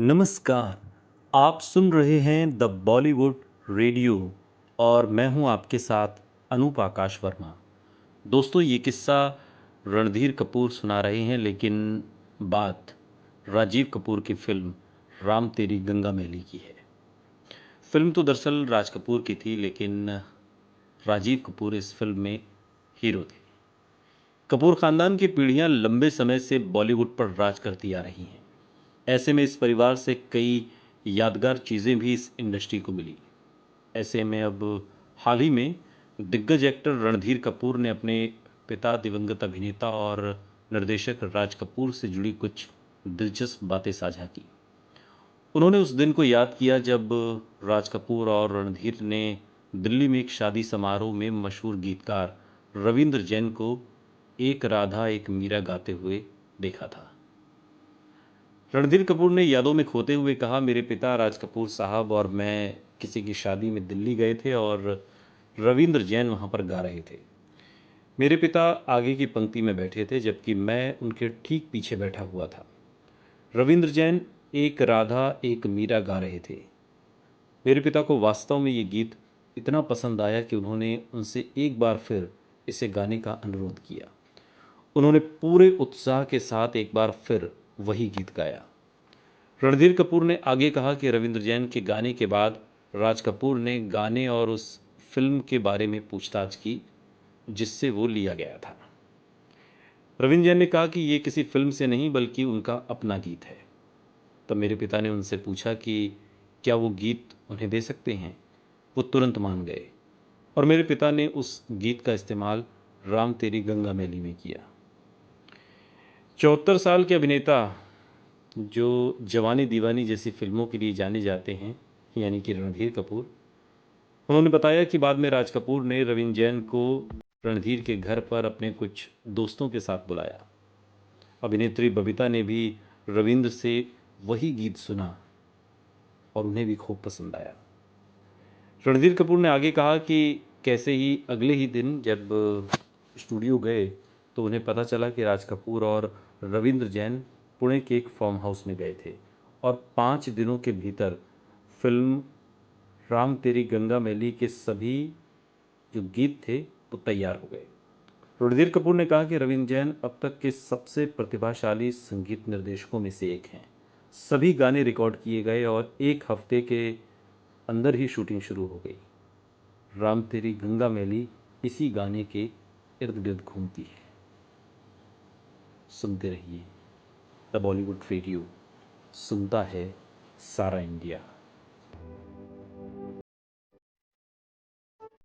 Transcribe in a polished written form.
नमस्कार। आप सुन रहे हैं द बॉलीवुड रेडियो और मैं हूं आपके साथ अनूप आकाश वर्मा। दोस्तों, ये किस्सा रणधीर कपूर सुना रहे हैं, लेकिन बात राजीव कपूर की फिल्म राम तेरी गंगा मैली की है। फिल्म तो दरअसल राज कपूर की थी, लेकिन राजीव कपूर इस फिल्म में हीरो थे। कपूर खानदान की पीढ़ियां लंबे समय से बॉलीवुड पर राज करती आ रही हैं। ऐसे में इस परिवार से कई यादगार चीज़ें भी इस इंडस्ट्री को मिली। ऐसे में अब हाल ही में दिग्गज एक्टर रणधीर कपूर ने अपने पिता दिवंगत अभिनेता और निर्देशक राज कपूर से जुड़ी कुछ दिलचस्प बातें साझा की। उन्होंने उस दिन को याद किया जब राज कपूर और रणधीर ने दिल्ली में एक शादी समारोह में मशहूर गीतकार रविंद्र जैन को एक राधा एक मीरा गाते हुए देखा था। रणधीर कपूर ने यादों में खोते हुए कहा, मेरे पिता राज कपूर साहब और मैं किसी की शादी में दिल्ली गए थे और रविंद्र जैन वहाँ पर गा रहे थे। मेरे पिता आगे की पंक्ति में बैठे थे, जबकि मैं उनके ठीक पीछे बैठा हुआ था। रविंद्र जैन एक राधा एक मीरा गा रहे थे। मेरे पिता को वास्तव में ये गीत इतना पसंद आया कि उन्होंने उनसे एक बार फिर इसे गाने का अनुरोध किया। उन्होंने पूरे उत्साह के साथ एक बार फिर वही गीत गाया। रणधीर कपूर ने आगे कहा कि रविंद्र जैन के गाने के बाद राज कपूर ने गाने और उस फिल्म के बारे में पूछताछ की जिससे वो लिया गया था। रविंद्र जैन ने कहा कि ये किसी फिल्म से नहीं बल्कि उनका अपना गीत है। तब मेरे पिता ने उनसे पूछा कि क्या वो गीत उन्हें दे सकते हैं। वो तुरंत मान गए और मेरे पिता ने उस गीत का इस्तेमाल राम तेरी गंगा मैली में किया। 74 साल के अभिनेता जो जवानी दीवानी जैसी फिल्मों के लिए जाने जाते हैं, यानी कि रणधीर कपूर, उन्होंने बताया कि बाद में राज कपूर ने रविंद्र जैन को रणधीर के घर पर अपने कुछ दोस्तों के साथ बुलाया। अभिनेत्री बबीता ने भी रविंद्र से वही गीत सुना और उन्हें भी खूब पसंद आया। रणधीर कपूर ने आगे कहा कि कैसे ही अगले ही दिन जब स्टूडियो गए तो उन्हें पता चला कि राज कपूर और रविंद्र जैन पुणे के एक फार्म हाउस में गए थे और 5 दिनों के भीतर फिल्म राम तेरी गंगा मैली के सभी जो गीत थे वो तैयार हो गए। रणधीर कपूर ने कहा कि रविंद्र जैन अब तक के सबसे प्रतिभाशाली संगीत निर्देशकों में से एक हैं। सभी गाने रिकॉर्ड किए गए और एक हफ्ते के अंदर ही शूटिंग शुरू हो गई। राम तेरी गंगा मैली इसी गाने के इर्द गिर्द घूमती है। सुनते रहिए द बॉलीवुड रेडियो, सुनता है सारा इंडिया।